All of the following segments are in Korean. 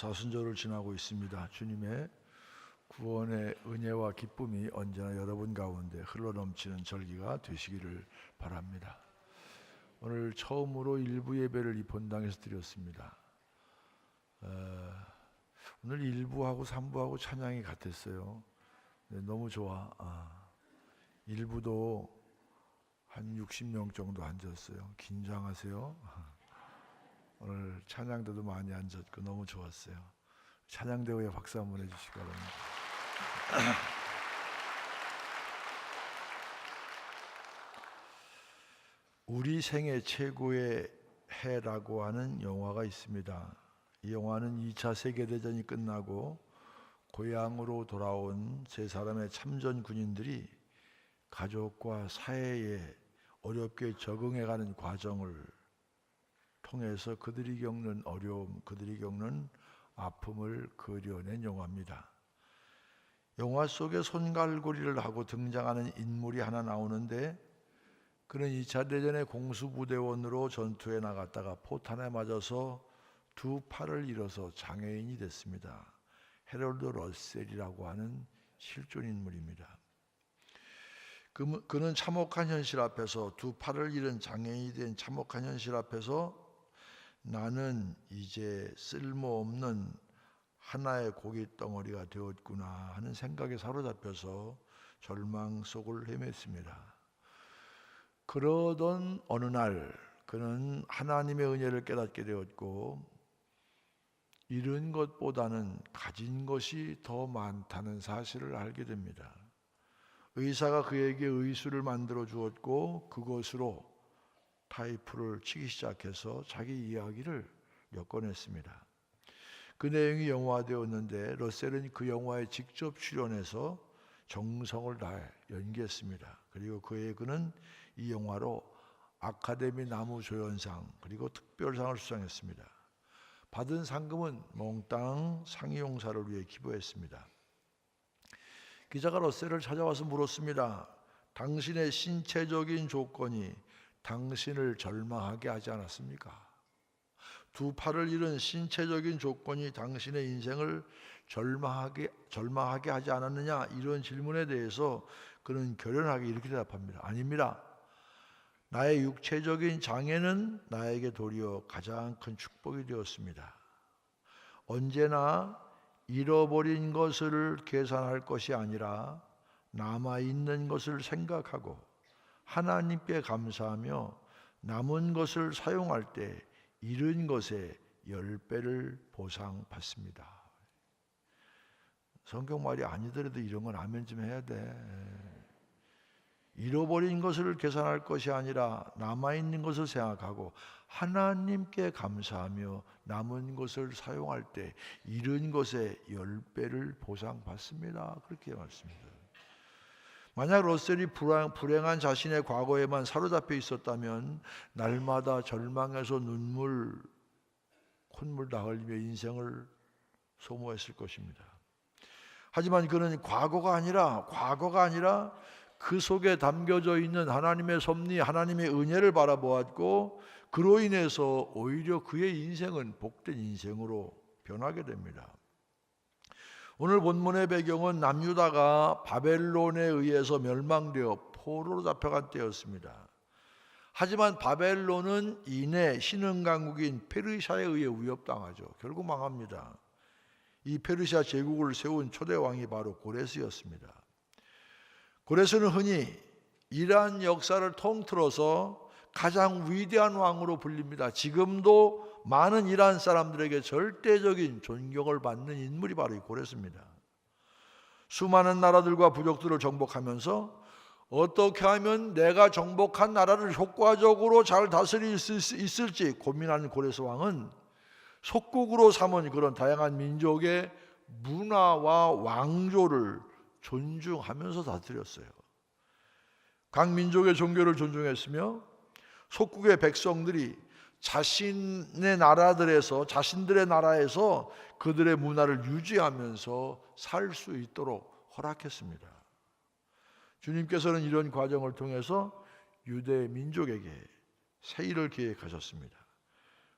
사순절을 지나고 있습니다. 주님의 구원의 은혜와 기쁨이 언제나 여러분 가운데 흘러넘치는 절기가 되시기를 바랍니다. 오늘 처음으로 일부 예배를 이 본당에서 드렸습니다. 오늘 1부하고 3부하고 찬양이 같았어요. 네, 너무 좋아. 1부도 한 60명 정도 앉았어요. 긴장하세요. 오늘 찬양대도 많이 앉았고 너무 좋았어요. 찬양대회에 박수 한번 해주시기 바랍니다. 우리 생애 최고의 해라고 하는 영화가 있습니다. 이 영화는 2차 세계대전이 끝나고 고향으로 돌아온 세 사람의 참전 군인들이 가족과 사회에 어렵게 적응해가는 과정을 통해서 그들이 겪는 어려움, 그들이 겪는 아픔을 그려낸 영화입니다. 영화 속에 손갈고리를 하고 등장하는 인물이 하나 나오는데, 그는 2차 대전의 공수부대원으로 전투에 나갔다가 포탄에 맞아서 두 팔을 잃어서 장애인이 됐습니다. 해럴드 러셀이라고 하는 실존 인물입니다. 그는 참혹한 현실 앞에서, 두 팔을 잃은 장애인이 된 참혹한 현실 앞에서 나는 이제 쓸모없는 하나의 고깃덩어리가 되었구나 하는 생각에 사로잡혀서 절망 속을 헤맸습니다. 그러던 어느 날 그는 하나님의 은혜를 깨닫게 되었고, 잃은 것보다는 가진 것이 더 많다는 사실을 알게 됩니다. 의사가 그에게 의수를 만들어 주었고, 그것으로 타이프를 치기 시작해서 자기 이야기를 엮어냈습니다. 그 내용이 영화되었는데 러셀은 그 영화에 직접 출연해서 정성을 다해 연기했습니다. 그리고 그는 이 영화로 아카데미 나무조연상 그리고 특별상을 수상했습니다. 받은 상금은 몽땅 상이용사를 위해 기부했습니다. 기자가 러셀을 찾아와서 물었습니다. 당신의 신체적인 조건이 당신을 절망하게 하지 않았습니까? 두 팔을 잃은 신체적인 조건이 당신의 인생을 절망하게 하지 않았느냐? 이런 질문에 대해서 그는 결연하게 이렇게 대답합니다. 아닙니다. 나의 육체적인 장애는 나에게 도리어 가장 큰 축복이 되었습니다. 언제나 잃어버린 것을 계산할 것이 아니라 남아있는 것을 생각하고 하나님께 감사하며 남은 것을 사용할 때 잃은 것의 10배를 보상받습니다. 성경 말이 아니더라도 이런 건 아멘 좀 해야 돼. 잃어버린 것을 계산할 것이 아니라 남아있는 것을 생각하고 하나님께 감사하며 남은 것을 사용할 때 잃은 것의 10배를 보상받습니다. 그렇게 말씀입니다. 만약 러셀이 불행한 자신의 과거에만 사로잡혀 있었다면 날마다 절망해서 콧물 다 흘리며 인생을 소모했을 것입니다. 하지만 그는 과거가 아니라 그 속에 담겨져 있는 하나님의 섭리, 하나님의 은혜를 바라보았고, 그로 인해서 오히려 그의 인생은 복된 인생으로 변하게 됩니다. 오늘 본문의 배경은 남유다가 바벨론에 의해서 멸망되어 포로로 잡혀간 때였습니다. 하지만 바벨론은 이내 신흥강국인 페르시아에 의해 위협당하죠. 결국 망합니다. 이 페르시아 제국을 세운 초대 왕이 바로 고레스였습니다. 고레스는 흔히 이란 역사를 통틀어서 가장 위대한 왕으로 불립니다. 지금도 많은 이란 사람들에게 절대적인 존경을 받는 인물이 바로 이 고레스입니다. 수많은 나라들과 부족들을 정복하면서 어떻게 하면 내가 정복한 나라를 효과적으로 잘 다스릴 수 있을지 고민하는 고레스 왕은 속국으로 삼은 그런 다양한 민족의 문화와 왕조를 존중하면서 다스렸어요. 각 민족의 종교를 존중했으며 속국의 백성들이 자신들의 나라에서 그들의 문화를 유지하면서 살 수 있도록 허락했습니다. 주님께서는 이런 과정을 통해서 유대 민족에게 새 일을 계획하셨습니다.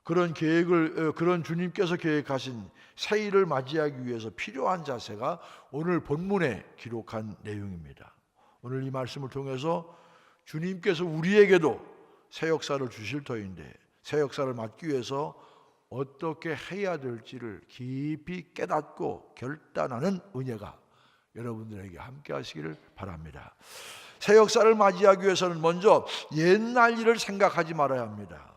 그런 계획을, 그런 주님께서 계획하신 새해를 맞이하기 위해서 필요한 자세가 오늘 본문에 기록한 내용입니다. 오늘 이 말씀을 통해서 주님께서 우리에게도 새 역사를 주실 터인데, 새 역사를 맞기 위해서 어떻게 해야 될지를 깊이 깨닫고 결단하는 은혜가 여러분들에게 함께 하시기를 바랍니다. 새 역사를 맞이하기 위해서는 먼저 옛날 일을 생각하지 말아야 합니다.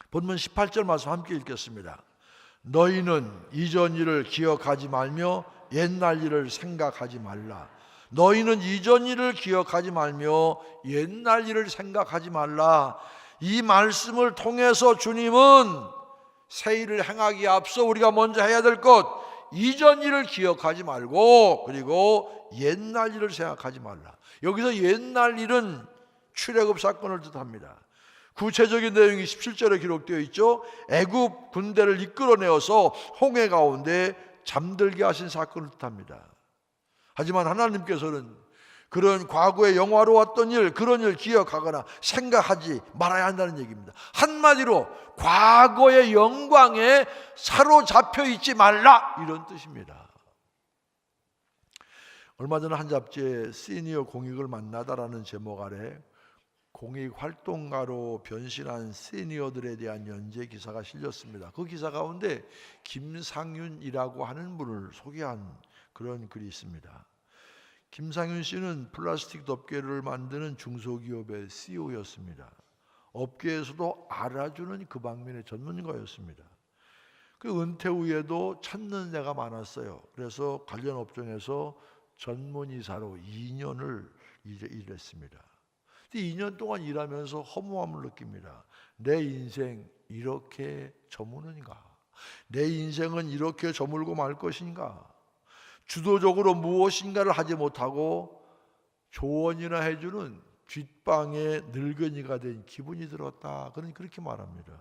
본문 18절 말씀 함께 읽겠습니다. 너희는 이전 일을 기억하지 말며 옛날 일을 생각하지 말라. 너희는 이전 일을 기억하지 말며 옛날 일을 생각하지 말라. 이 말씀을 통해서 주님은 새 일을 행하기에 앞서 우리가 먼저 해야 될 것, 이전 일을 기억하지 말고 그리고 옛날 일을 생각하지 말라. 여기서 옛날 일은 출애굽 사건을 뜻합니다. 구체적인 내용이 17절에 기록되어 있죠. 애굽 군대를 이끌어내어서 홍해 가운데 잠들게 하신 사건을 뜻합니다. 하지만 하나님께서는 그런 과거에 영화로웠던 일, 그런 일 기억하거나 생각하지 말아야 한다는 얘기입니다. 한마디로 과거의 영광에 사로잡혀 있지 말라, 이런 뜻입니다. 얼마 전에 한 잡지에 시니어 공익을 만나다라는 제목 아래 공익 활동가로 변신한 시니어들에 대한 연재 기사가 실렸습니다. 그 기사 가운데 김상윤이라고 하는 분을 소개한 그런 글이 있습니다. 김상윤 씨는 플라스틱 덮개를 만드는 중소기업의 CEO였습니다. 업계에서도 알아주는 그 방면의 전문가였습니다. 그 은퇴 후에도 찾는 데가 많았어요. 그래서 관련 업종에서 전문이사로 2년을 일했습니다. 2년 동안 일하면서 허무함을 느낍니다. 내 인생 이렇게 저무는가? 내 인생은 이렇게 저물고 말 것인가? 주도적으로 무엇인가를 하지 못하고 조언이나 해주는 뒷방의 늙은이가 된 기분이 들었다. 그렇게 말합니다.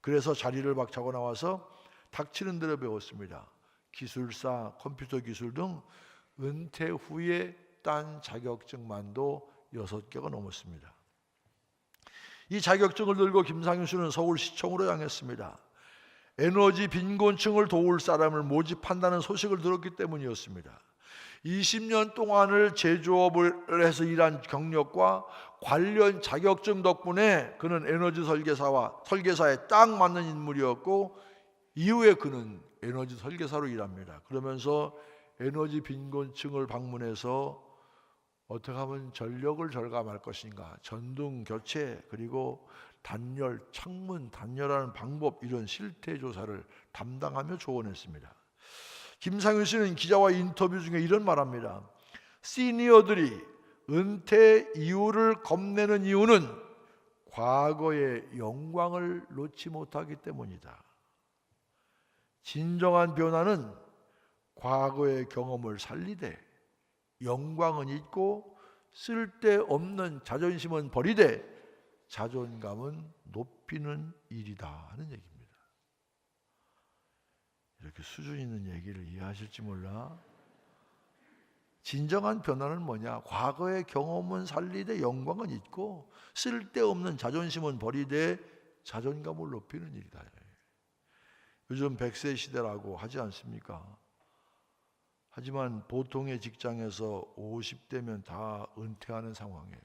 그래서 자리를 박차고 나와서 닥치는 대로 배웠습니다. 기술사, 컴퓨터 기술 등 은퇴 후에 딴 자격증만도 6개가 넘었습니다. 이 자격증을 들고 김상윤 씨는 서울시청으로 향했습니다. 에너지 빈곤층을 도울 사람을 모집한다는 소식을 들었기 때문이었습니다. 20년 동안을 제조업을 해서 일한 경력과 관련 자격증 덕분에 그는 에너지 설계사에 딱 맞는 인물이었고, 이후에 그는 에너지 설계사로 일합니다. 그러면서 에너지 빈곤층을 방문해서 어떻게 하면 전력을 절감할 것인가, 전등 교체, 그리고 단열, 창문 단열하는 방법, 이런 실태 조사를 담당하며 조언했습니다. 김상윤 씨는 기자와 인터뷰 중에 이런 말합니다. 시니어들이 은퇴 이후를 겁내는 이유는 과거의 영광을 놓지 못하기 때문이다. 진정한 변화는 과거의 경험을 살리되 영광은 잊고 쓸데없는 자존심은 버리되 자존감은 높이는 일이다 하는 얘기입니다. 이렇게 수준 있는 얘기를 이해하실지 몰라. 진정한 변화는 뭐냐? 과거의 경험은 살리되 영광은 잊고 쓸데없는 자존심은 버리되 자존감을 높이는 일이다. 요즘 100세 시대라고 하지 않습니까? 하지만 보통의 직장에서 50대면 다 은퇴하는 상황이에요.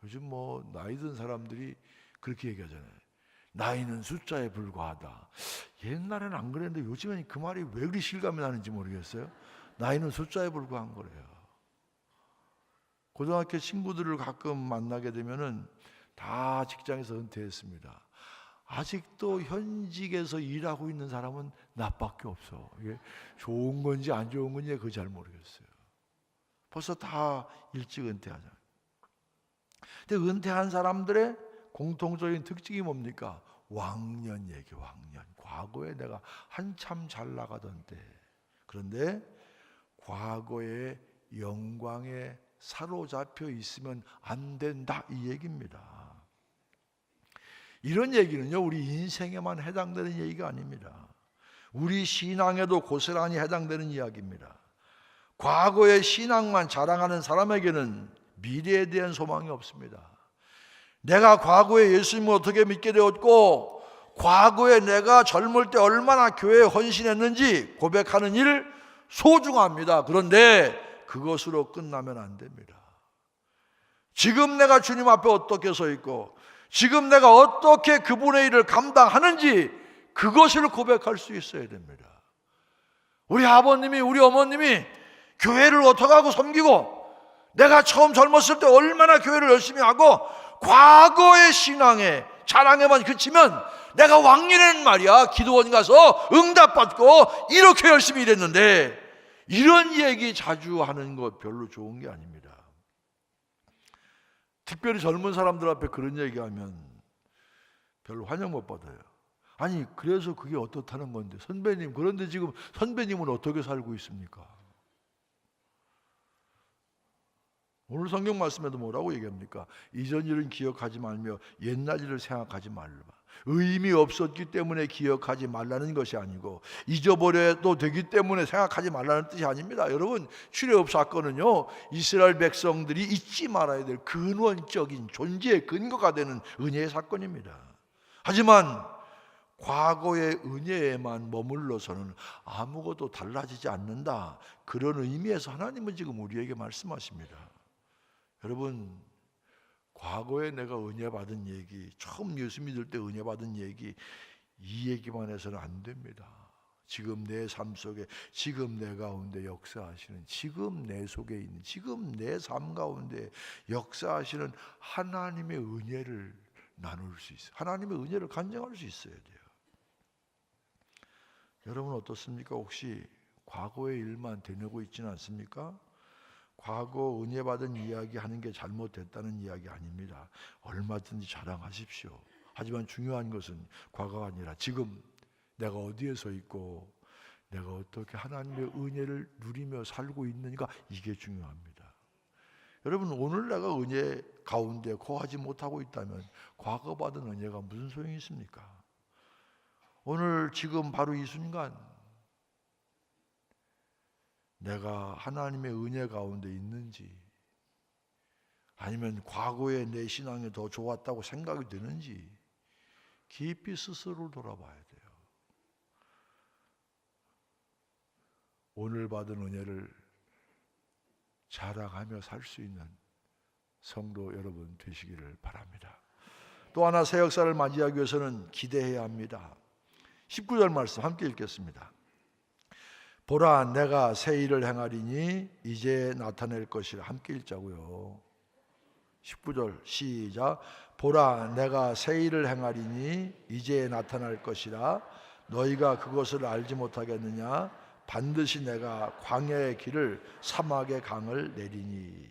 요즘 나이 든 사람들이 그렇게 얘기하잖아요. 나이는 숫자에 불과하다. 옛날에는 안 그랬는데 요즘엔 그 말이 왜 그리 실감이 나는지 모르겠어요. 나이는 숫자에 불과한 거래요. 고등학교 친구들을 가끔 만나게 되면은 다 직장에서 은퇴했습니다. 아직도 현직에서 일하고 있는 사람은 나밖에 없어. 이게 좋은 건지 안 좋은 건지 그거 잘 모르겠어요. 벌써 다 일찍 은퇴하잖아요. 근데 은퇴한 사람들의 공통적인 특징이 뭡니까? 왕년 얘기, 왕년. 과거에 내가 한참 잘 나가던 때. 그런데 과거의 영광에 사로잡혀 있으면 안 된다, 이 얘기입니다. 이런 얘기는요, 우리 인생에만 해당되는 얘기가 아닙니다. 우리 신앙에도 고스란히 해당되는 이야기입니다. 과거의 신앙만 자랑하는 사람에게는 미래에 대한 소망이 없습니다. 내가 과거에 예수님을 어떻게 믿게 되었고 과거에 내가 젊을 때 얼마나 교회에 헌신했는지 고백하는 일 소중합니다. 그런데 그것으로 끝나면 안 됩니다. 지금 내가 주님 앞에 어떻게 서 있고 지금 내가 어떻게 그분의 일을 감당하는지 그것을 고백할 수 있어야 됩니다. 우리 아버님이 우리 어머님이 교회를 어떻게 하고 섬기고 내가 처음 젊었을 때 얼마나 교회를 열심히 하고 과거의 신앙에 자랑에만 그치면 내가 왕년에는 말이야 기도원 가서 응답받고 이렇게 열심히 일했는데 이런 얘기 자주 하는 거 별로 좋은 게 아닙니다. 특별히 젊은 사람들 앞에 그런 얘기하면 별로 환영 못 받아요. 아니 그래서 그게 어떻다는 건데 선배님, 그런데 지금 선배님은 어떻게 살고 있습니까? 오늘 성경 말씀에도 뭐라고 얘기합니까? 이전 일은 기억하지 말며 옛날 일을 생각하지 말라. 의미 없었기 때문에 기억하지 말라는 것이 아니고 잊어버려도 되기 때문에 생각하지 말라는 뜻이 아닙니다. 여러분, 출애굽 사건은요 이스라엘 백성들이 잊지 말아야 될 근원적인 존재의 근거가 되는 은혜의 사건입니다. 하지만 과거의 은혜에만 머물러서는 아무것도 달라지지 않는다, 그런 의미에서 하나님은 지금 우리에게 말씀하십니다. 여러분, 과거에 내가 은혜 받은 얘기, 처음 예수 믿을 때 은혜 받은 얘기, 이 얘기만 해서는 안 됩니다. 지금 내 삶 속에, 지금 내 가운데 역사하시는, 지금 내 속에 있는, 지금 내 삶 가운데 역사하시는 하나님의 은혜를 나눌 수 있어요. 하나님의 은혜를 간증할 수 있어야 돼요. 여러분 어떻습니까? 혹시 과거의 일만 되뇌고 있지는 않습니까? 과거 은혜 받은 이야기 하는 게 잘못됐다는 이야기 아닙니다. 얼마든지 자랑하십시오. 하지만 중요한 것은 과거가 아니라 지금 내가 어디에 서 있고 내가 어떻게 하나님의 은혜를 누리며 살고 있는가, 이게 중요합니다. 여러분, 오늘 내가 은혜 가운데 거하지 못하고 있다면 과거 받은 은혜가 무슨 소용이 있습니까? 오늘 지금 바로 이 순간 내가 하나님의 은혜 가운데 있는지, 아니면 과거에 내 신앙이 더 좋았다고 생각이 드는지 깊이 스스로를 돌아봐야 돼요. 오늘 받은 은혜를 자랑하며 살 수 있는 성도 여러분 되시기를 바랍니다. 또 하나 새 역사를 맞이하기 위해서는 기대해야 합니다. 19절 말씀 함께 읽겠습니다. 보라, 내가 새 일을 행하리니 이제 나타낼 것이라. 함께 읽자고요. 19절 시작. 보라, 내가 새 일을 행하리니 이제 나타날 것이라. 너희가 그것을 알지 못하겠느냐? 반드시 내가 광야의 길을 사막의 강을 내리니.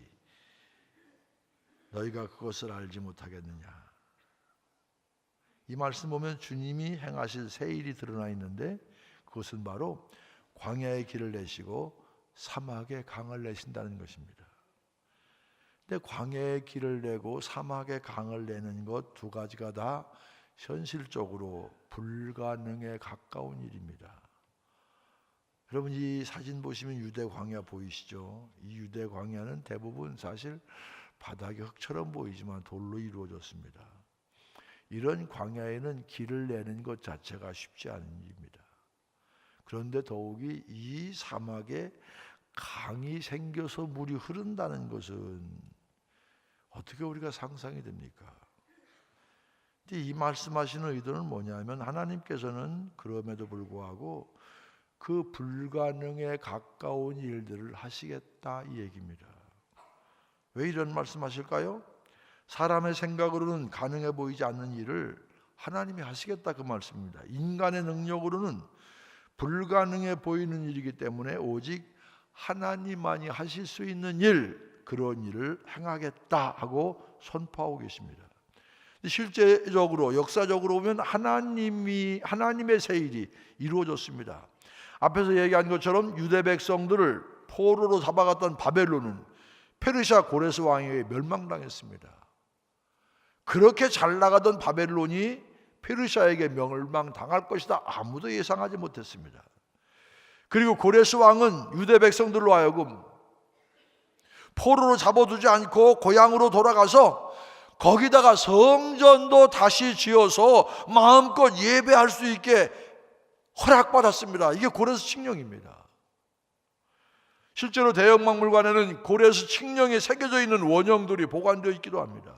너희가 그것을 알지 못하겠느냐? 이 말씀 보면 주님이 행하실 새 일이 드러나 있는데 그것은 바로 광야의 길을 내시고 사막의 강을 내신다는 것입니다. 근데 광야의 길을 내고 사막의 강을 내는 것 두 가지가 다 현실적으로 불가능에 가까운 일입니다. 여러분, 이 사진 보시면 유대 광야 보이시죠? 이 유대 광야는 대부분 사실 바닥이 흙처럼 보이지만 돌로 이루어졌습니다. 이런 광야에는 길을 내는 것 자체가 쉽지 않은 일입니다. 그런데 더욱이 이 사막에 강이 생겨서 물이 흐른다는 것은 어떻게 우리가 상상이 됩니까? 근데 이 말씀하시는 의도는 뭐냐면 하나님께서는 그럼에도 불구하고 그 불가능에 가까운 일들을 하시겠다, 이 얘기입니다. 왜 이런 말씀하실까요? 사람의 생각으로는 가능해 보이지 않는 일을 하나님이 하시겠다, 그 말씀입니다. 인간의 능력으로는 불가능해 보이는 일이기 때문에 오직 하나님만이 하실 수 있는 일, 그런 일을 행하겠다 하고 선포하고 계십니다. 실제적으로 역사적으로 보면 하나님의 새 일이 이루어졌습니다. 앞에서 얘기한 것처럼 유대 백성들을 포로로 잡아갔던 바벨론은 페르시아 고레스 왕에게 멸망당했습니다. 그렇게 잘 나가던 바벨론이 페르시아에게 멸망당할 것이다, 아무도 예상하지 못했습니다. 그리고 고레스 왕은 유대 백성들로 하여금 포로로 잡아두지 않고 고향으로 돌아가서 거기다가 성전도 다시 지어서 마음껏 예배할 수 있게 허락받았습니다. 이게 고레스 칙령입니다. 실제로 대형박물관에는 고레스 칙령에 새겨져 있는 원형들이 보관되어 있기도 합니다.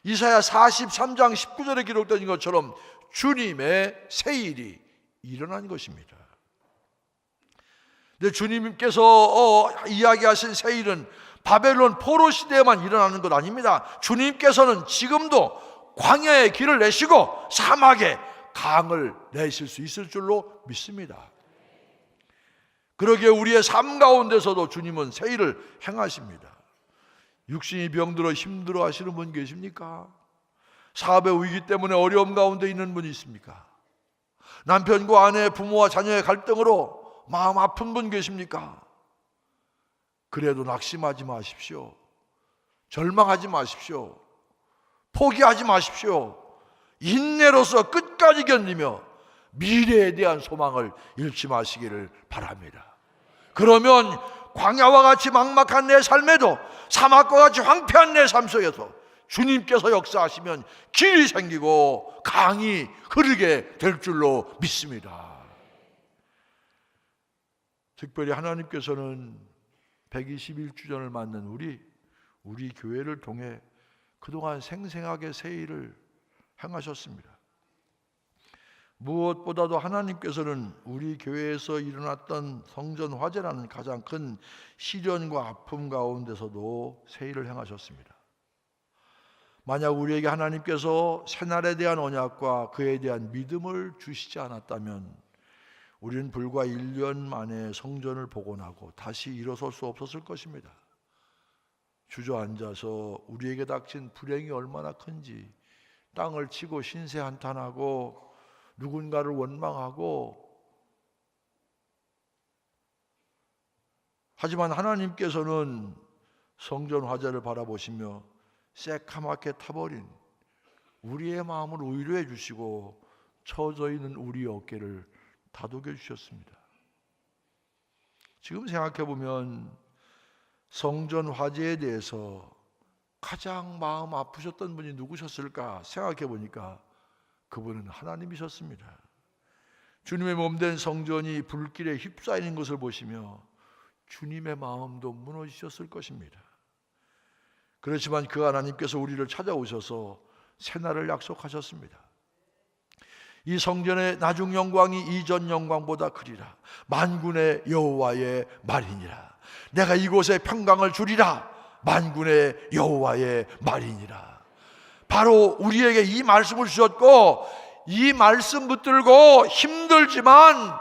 이사야 43장 19절에 기록된 것처럼 주님의 세일이 일어난 것입니다. 근데 주님께서 이야기하신 세일은 바벨론 포로 시대에만 일어나는 것 아닙니다. 주님께서는 지금도 광야의 길을 내시고 사막에 강을 내실 수 있을 줄로 믿습니다. 그러기에 우리의 삶 가운데서도 주님은 세일을 행하십니다. 육신이 병들어 힘들어 하시는 분 계십니까? 사업의 위기 때문에 어려움 가운데 있는 분이 있습니까? 남편과 아내, 부모와 자녀의 갈등으로 마음 아픈 분 계십니까? 그래도 낙심하지 마십시오. 절망하지 마십시오. 포기하지 마십시오. 인내로서 끝까지 견디며 미래에 대한 소망을 잃지 마시기를 바랍니다. 그러면 광야와 같이 막막한 내 삶에도 사막과 같이 황폐한 내 삶 속에서 주님께서 역사하시면 길이 생기고 강이 흐르게 될 줄로 믿습니다. 특별히 하나님께서는 121주년을 맞는 우리 교회를 통해 그동안 생생하게 세일을 행하셨습니다. 무엇보다도 하나님께서는 우리 교회에서 일어났던 성전 화재라는 가장 큰 시련과 아픔 가운데서도 세일을 행하셨습니다. 만약 우리에게 하나님께서 새날에 대한 언약과 그에 대한 믿음을 주시지 않았다면 우리는 불과 1년 만에 성전을 복원하고 다시 일어설 수 없었을 것입니다. 주저앉아서 우리에게 닥친 불행이 얼마나 큰지 땅을 치고 신세한탄하고 누군가를 원망하고, 하지만 하나님께서는 성전 화재를 바라보시며 새카맣게 타버린 우리의 마음을 위로해 주시고 처져 있는 우리 어깨를 다독여 주셨습니다. 지금 생각해 보면 성전 화재에 대해서 가장 마음 아프셨던 분이 누구셨을까 생각해 보니까 그분은 하나님이셨습니다. 주님의 몸된 성전이 불길에 휩싸이는 것을 보시며 주님의 마음도 무너지셨을 것입니다. 그렇지만 그 하나님께서 우리를 찾아오셔서 새날을 약속하셨습니다. 이 성전의 나중 영광이 이전 영광보다 크리라. 만군의 여호와의 말이니라. 내가 이곳에 평강을 주리라. 만군의 여호와의 말이니라. 바로 우리에게 이 말씀을 주셨고, 이 말씀 붙들고 힘들지만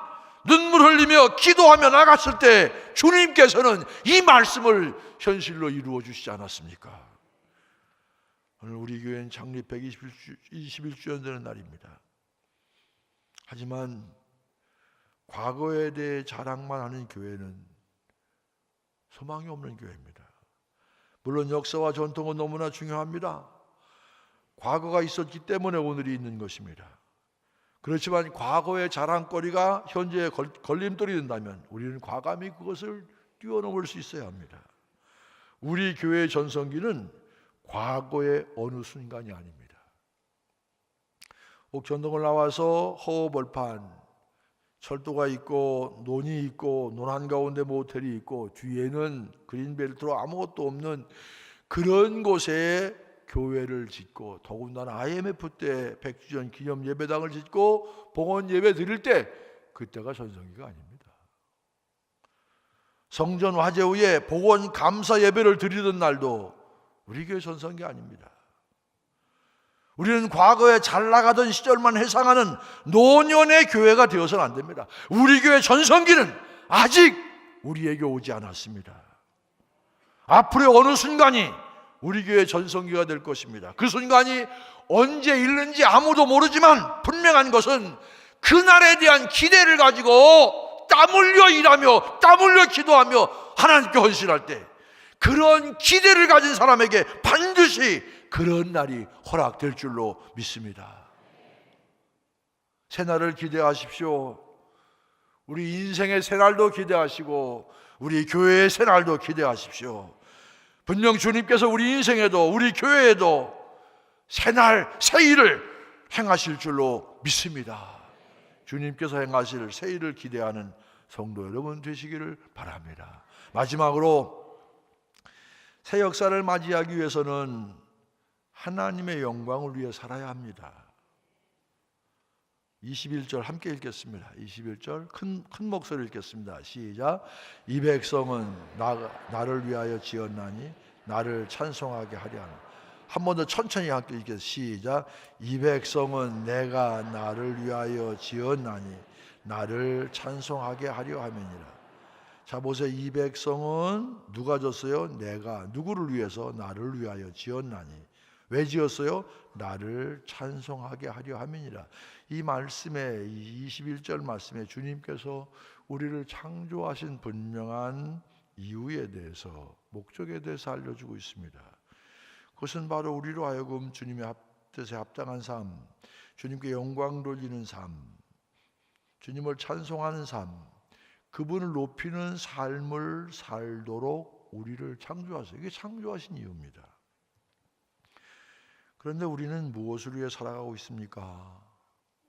눈물 흘리며 기도하며 나갔을 때 주님께서는 이 말씀을 현실로 이루어 주시지 않았습니까? 오늘 우리 교회는 창립 121주년 되는 날입니다. 하지만 과거에 대해 자랑만 하는 교회는 소망이 없는 교회입니다. 물론 역사와 전통은 너무나 중요합니다. 과거가 있었기 때문에 오늘이 있는 것입니다. 그렇지만 과거의 자랑거리가 현재의 걸림돌이 된다면 우리는 과감히 그것을 뛰어넘을 수 있어야 합니다. 우리 교회의 전성기는 과거의 어느 순간이 아닙니다. 옥천동을 나와서 허허벌판, 철도가 있고 논이 있고 논 한가운데 모텔이 있고 뒤에는 그린벨트로 아무것도 없는 그런 곳에 교회를 짓고, 더군다나 IMF 때 100주년 기념 예배당을 짓고 봉헌 예배 드릴 때 그때가 전성기가 아닙니다. 성전 화재 후에 봉헌 감사 예배를 드리던 날도 우리 교회 전성기 아닙니다. 우리는 과거에 잘 나가던 시절만 회상하는 노년의 교회가 되어서는 안 됩니다. 우리 교회 전성기는 아직 우리에게 오지 않았습니다. 앞으로의 어느 순간이 우리 교회 전성기가 될 것입니다. 그 순간이 언제 있는지 아무도 모르지만 분명한 것은 그날에 대한 기대를 가지고 땀 흘려 일하며 땀 흘려 기도하며 하나님께 헌신할 때 그런 기대를 가진 사람에게 반드시 그런 날이 허락될 줄로 믿습니다. 새날을 기대하십시오. 우리 인생의 새날도 기대하시고 우리 교회의 새날도 기대하십시오. 분명 주님께서 우리 인생에도 우리 교회에도 새날 새일을 행하실 줄로 믿습니다. 주님께서 행하실 새일을 기대하는 성도 여러분 되시기를 바랍니다. 마지막으로 새 역사를 맞이하기 위해서는 하나님의 영광을 위해 살아야 합니다. 21절 함께 읽겠습니다. 21절 큰 목소리 읽겠습니다. 시작. 이 백성은 나를 위하여 지었나니 나를 찬송하게 하려 하나. 한 번 더 천천히 함께 읽겠습니다. 시작. 이 백성은 내가 나를 위하여 지었나니 나를 찬송하게 하려 함이니라. 자 보세요. 이 백성은 누가 졌어요? 내가 누구를 위해서? 나를 위하여 지었나니. 왜 지었어요? 나를 찬송하게 하려 함이니라. 이 말씀에 21절 말씀에 주님께서 우리를 창조하신 분명한 이유에 대해서 목적에 대해서 알려주고 있습니다. 그것은 바로 우리로 하여금 주님의 뜻에 합당한 삶, 주님께 영광 돌리는 삶, 주님을 찬송하는 삶, 그분을 높이는 삶을 살도록 우리를 창조하세요. 이게 창조하신 이유입니다. 그런데 우리는 무엇을 위해 살아가고 있습니까?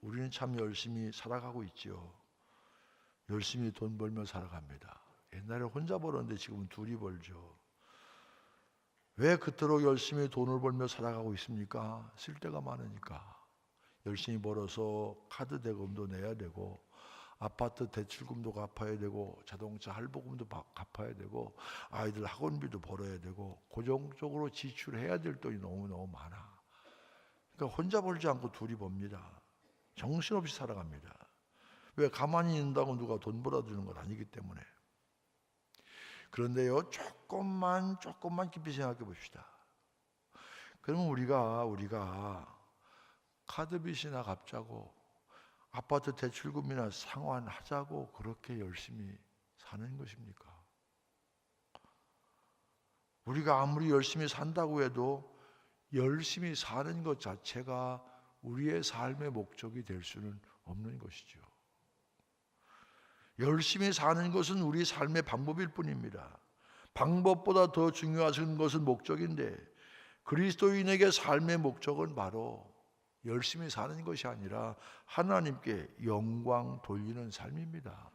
우리는 참 열심히 살아가고 있죠. 열심히 돈 벌며 살아갑니다. 옛날에 혼자 벌었는데 지금은 둘이 벌죠. 왜 그토록 열심히 돈을 벌며 살아가고 있습니까? 쓸 데가 많으니까. 열심히 벌어서 카드 대금도 내야 되고 아파트 대출금도 갚아야 되고 자동차 할부금도 갚아야 되고 아이들 학원비도 벌어야 되고 고정적으로 지출해야 될 돈이 너무너무 많아. 그러니까 혼자 벌지 않고 둘이 법니다. 정신없이 살아갑니다. 왜? 가만히 있는다고 누가 돈 벌어주는 건 아니기 때문에. 그런데요, 조금만 깊이 생각해 봅시다. 그러면 우리가 카드빚이나 갚자고 아파트 대출금이나 상환하자고 그렇게 열심히 사는 것입니까? 우리가 아무리 열심히 산다고 해도 열심히 사는 것 자체가 우리의 삶의 목적이 될 수는 없는 것이죠. 열심히 사는 것은 우리 삶의 방법일 뿐입니다. 방법보다 더 중요한 것은 목적인데 그리스도인에게 삶의 목적은 바로 열심히 사는 것이 아니라 하나님께 영광 돌리는 삶입니다.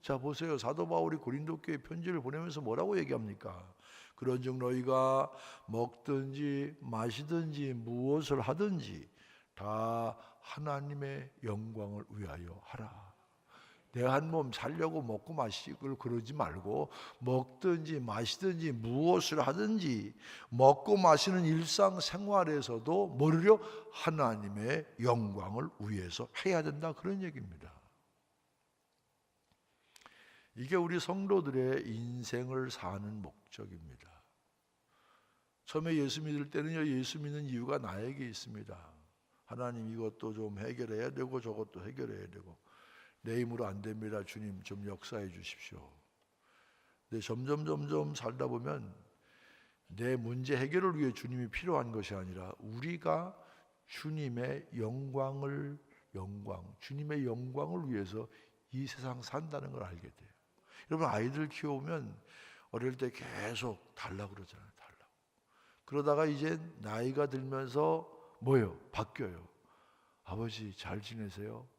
자 보세요. 사도 바울이 고린도 교회 편지를 보내면서 뭐라고 얘기합니까? 그런즉 너희가 먹든지 마시든지 무엇을 하든지 다 하나님의 영광을 위하여 하라. 내 한 몸 살려고 먹고 마시고 그러지 말고 먹든지 마시든지 무엇을 하든지 먹고 마시는 일상생활에서도 뭐를요? 하나님의 영광을 위해서 해야 된다, 그런 얘기입니다. 이게 우리 성도들의 인생을 사는 목적입니다. 처음에 예수 믿을 때는요, 예수 믿는 이유가 나에게 있습니다. 하나님 이것도 좀 해결해야 되고 저것도 해결해야 되고 내 힘으로 안 됩니다. 주님 좀 역사해 주십시오. 근데 점점 살다 보면 내 문제 해결을 위해 주님이 필요한 것이 아니라 우리가 주님의 주님의 영광을 위해서 이 세상 산다는 걸 알게 돼요. 여러분 아이들 키우면 어릴 때 계속 달라고 그러잖아요. 달라고. 그러다가 이제 나이가 들면서 뭐예요? 바뀌어요. 아버지 잘 지내세요?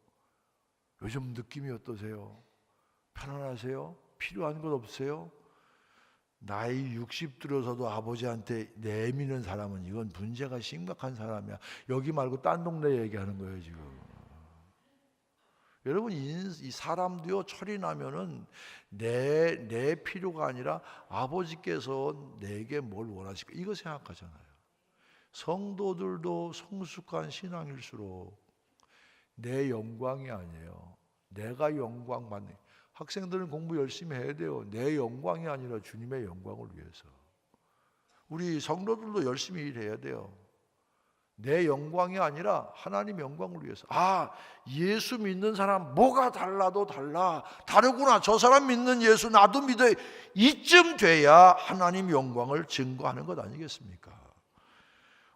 요즘 느낌이 어떠세요? 편안하세요? 필요한 것 없어요? 나이 60 들어서도 아버지한테 내미는 사람은 이건 문제가 심각한 사람이야. 여기 말고 딴 동네 얘기하는 거예요 지금. 여러분 이 사람도요, 철이 나면은 내 필요가 아니라 아버지께서 내게 뭘 원하실까 이거 생각하잖아요. 성도들도 성숙한 신앙일수록 내 영광이 아니에요. 내가 영광 받는. 학생들은 공부 열심히 해야 돼요. 내 영광이 아니라 주님의 영광을 위해서. 우리 성도들도 열심히 일해야 돼요. 내 영광이 아니라 하나님 영광을 위해서. 아, 예수 믿는 사람 뭐가 달라도 다르구나. 저 사람 믿는 예수 나도 믿어요. 이쯤 돼야 하나님 영광을 증거하는 것 아니겠습니까?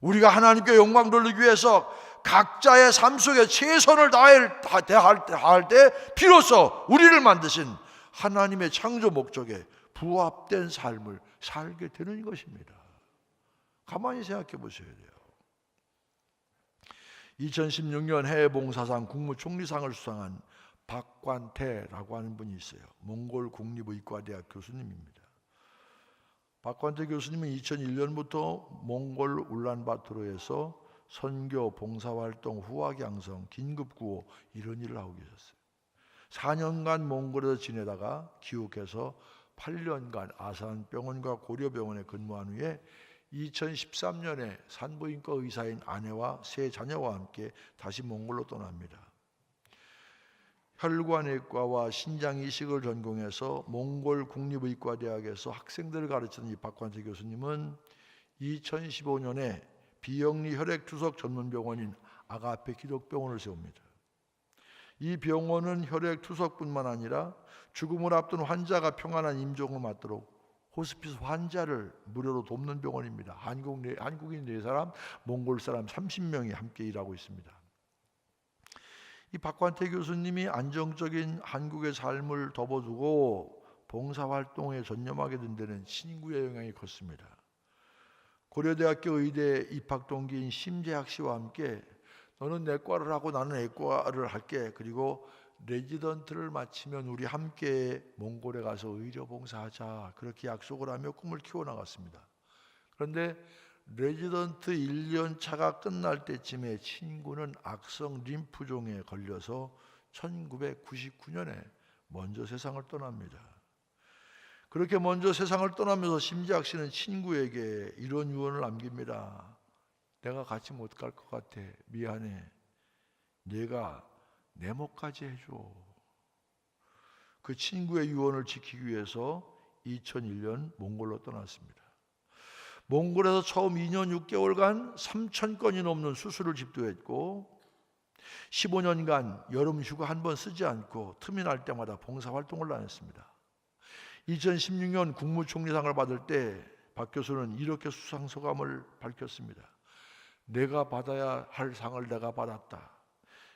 우리가 하나님께 영광 돌리기 위해서 각자의 삶 속에 최선을 다할 때 비로소 우리를 만드신 하나님의 창조 목적에 부합된 삶을 살게 되는 것입니다. 가만히 생각해 보셔야 돼요. 2016년 해외봉사상 국무총리상을 수상한 박관태라고 하는 분이 있어요. 몽골 국립의과대학 교수님입니다. 박관태 교수님은 2001년부터 몽골 울란바토르에서 선교, 봉사활동, 후학양성, 긴급구호 이런 일을 하고 계셨어요. 4년간 몽골에서 지내다가 귀국해서 8년간 아산병원과 고려병원에 근무한 후에 2013년에 산부인과 의사인 아내와 세 자녀와 함께 다시 몽골로 떠납니다. 혈관외과와 신장이식을 전공해서 몽골 국립의과대학에서 학생들을 가르치는 이 박관태 교수님은 2015년에 비영리 혈액투석 전문병원인 아가페 기독병원을 세웁니다. 이 병원은 혈액투석뿐만 아니라 죽음을 앞둔 환자가 평안한 임종을 맞도록 호스피스 환자를 무료로 돕는 병원입니다. 한국인 4사람, 몽골 사람 30명이 함께 일하고 있습니다. 이 박관태 교수님이 안정적인 한국의 삶을 덮어두고 봉사활동에 전념하게 된 데는 친구의 영향이 컸습니다. 고려대학교 의대 입학 동기인 심재학 씨와 함께 너는 내과를 하고 나는 애과를 할게. 그리고 레지던트를 마치면 우리 함께 몽골에 가서 의료 봉사하자. 그렇게 약속을 하며 꿈을 키워나갔습니다. 그런데 레지던트 1년 차가 끝날 때쯤에 친구는 악성 림프종에 걸려서 1999년에 먼저 세상을 떠납니다. 그렇게 먼저 세상을 떠나면서 심재학 씨는 친구에게 이런 유언을 남깁니다. 내가 같이 못 갈 것 같아. 미안해. 내가 내 몫까지 해줘. 그 친구의 유언을 지키기 위해서 2001년 몽골로 떠났습니다. 몽골에서 처음 2년 6개월간 3,000건이 넘는 수술을 집도했고 15년간 여름 휴가 한 번 쓰지 않고 틈이 날 때마다 봉사활동을 다녔습니다. 2016년 국무총리상을 받을 때 박 교수는 이렇게 수상소감을 밝혔습니다. 내가 받아야 할 상을 내가 받았다.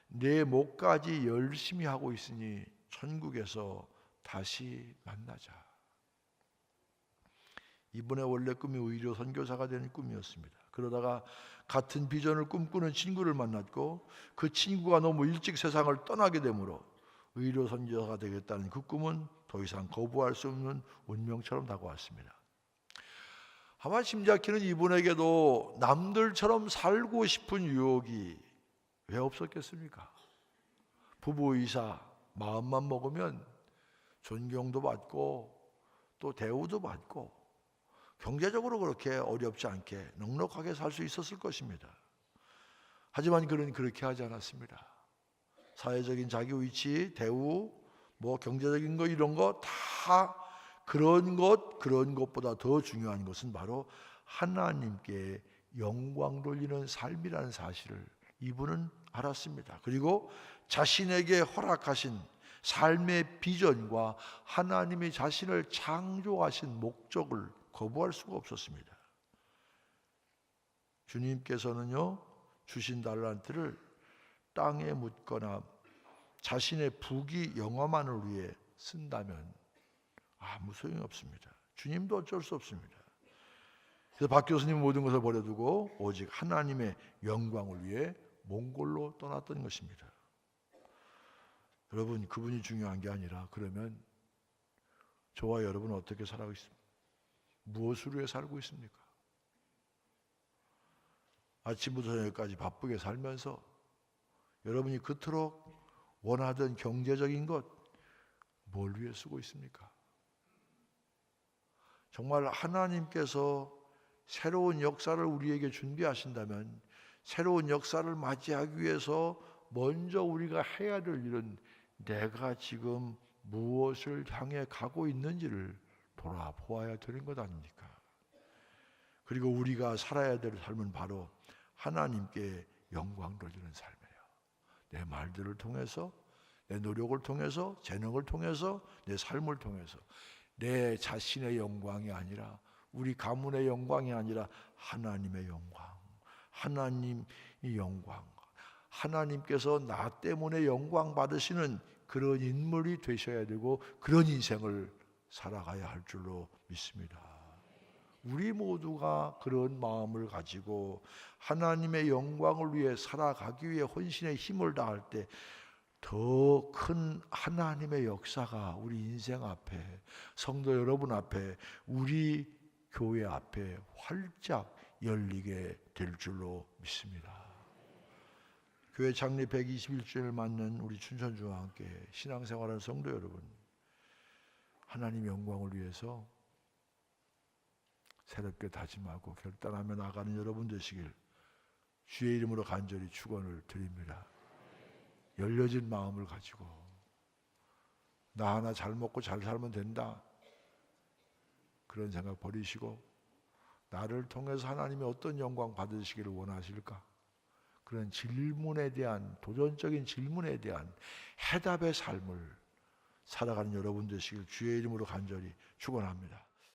내 몫까지 열심히 하고 있으니 천국에서 다시 만나자. 이분의 원래 꿈이 의료 선교사가 되는 꿈이었습니다. 그러다가 같은 비전을 꿈꾸는 친구를 만났고 그 친구가 너무 일찍 세상을 떠나게 되므로 의료 선교사가 되겠다는 그 꿈은 더 이상 거부할 수 없는 운명처럼 다가왔습니다. 아마 심지어는 이분에게도 남들처럼 살고 싶은 유혹이 왜 없었겠습니까? 부부의사 마음만 먹으면 존경도 받고 또 대우도 받고 경제적으로 그렇게 어렵지 않게 넉넉하게 살 수 있었을 것입니다. 하지만 그는 그렇게 하지 않았습니다. 사회적인 자기 위치, 대우, 경제적인 거 이런 거 다 그런 것보다 더 중요한 것은 바로 하나님께 영광 돌리는 삶이라는 사실을 이분은 알았습니다. 그리고 자신에게 허락하신 삶의 비전과 하나님이 자신을 창조하신 목적을 거부할 수가 없었습니다. 주님께서는요, 주신 달란트를 땅에 묻거나 자신의 부귀 영화만을 위해 쓴다면 아무 소용이 없습니다. 주님도 어쩔 수 없습니다. 그래서 박 교수님 모든 것을 버려두고 오직 하나님의 영광을 위해 몽골로 떠났던 것입니다. 여러분, 그분이 중요한 게 아니라 그러면 저와 여러분은 어떻게 살아가고 있습니까? 무엇을 위해 살고 있습니까? 아침부터 저녁까지 바쁘게 살면서 여러분이 그토록 원하던 경제적인 것 뭘 위해 쓰고 있습니까? 정말 하나님께서 새로운 역사를 우리에게 준비하신다면 새로운 역사를 맞이하기 위해서 먼저 우리가 해야 될 일은 내가 지금 무엇을 향해 가고 있는지를 돌아보아야 되는 것 아닙니까? 그리고 우리가 살아야 될 삶은 바로 하나님께 영광 돌리는 삶이에요. 내 말들을 통해서, 내 노력을 통해서, 재능을 통해서, 내 삶을 통해서 내 자신의 영광이 아니라 우리 가문의 영광이 아니라 하나님의 영광, 하나님의 영광, 하나님께서 나 때문에 영광 받으시는 그런 인물이 되셔야 되고 그런 인생을 살아가야 할 줄로 믿습니다. 우리 모두가 그런 마음을 가지고 하나님의 영광을 위해 살아가기 위해 헌신의 힘을 다할 때 더 큰 하나님의 역사가 우리 인생 앞에, 성도 여러분 앞에, 우리 교회 앞에 활짝 열리게 될 줄로 믿습니다. 교회 창립 121주년을 맞는 우리 춘천중앙교회 신앙생활하는 성도 여러분, 하나님 영광을 위해서 새롭게 다짐하고 결단하며 나가는 여러분 되시길 주의 이름으로 간절히 축원을 드립니다. 열려진 마음을 가지고 나 하나 잘 먹고 잘 살면 된다, 그런 생각 버리시고 나를 통해서 하나님이 어떤 영광 받으시기를 원하실까, 그런 질문에 대한, 도전적인 질문에 대한 해답의 삶을 살아가는 여러분 되시길 주의 이름으로 간절히 축원합니다.